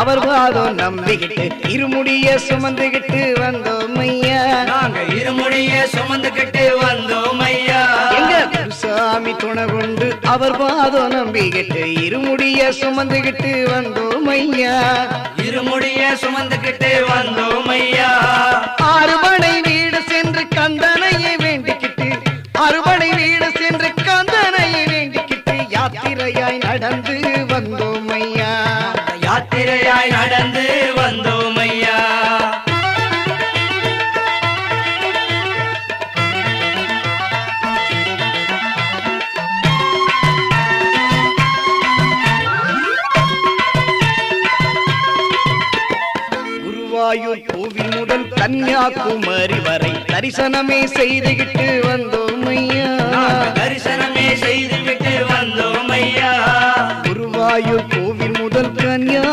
அவர் பாதம் நம்பிக்கிட்டு இருமுடிய சுமந்துகிட்டு வந்தோம் ஐயா. நாங்க இருமுடிய சுமந்துகிட்டு வந்தோம் ஐயா. எங்க குருசாமி துணை கொண்டு அவர் பாதம் நம்பிக்கிட்டு இருமுடிய சுமந்துகிட்டு வந்தோம் ஐயா. இருமுடிய சுமந்துகிட்டு வந்தோம் ஐயா. அறுபடை வீடு சென்று கந்தனையை வேண்டிக்கிட்டு அறுபடை வீடு சென்று கந்தனையை வேண்டிக்கிட்டு யாத்திரையாய் நடந்து வந்தோம் ஐயா. யாத்திரையாய் நடந்து வந்தோம் ஐயா. குருவாயூர் கோவில் முதல் கன்னியாகுமரி வரை தரிசனமே செய்துகிட்டு வந்தோம் ஐயா. தரிசனமே செய்துவிட்டு வந்தோம் ஐயா. குருவாயூர் கோவில் முதல் கன்னியா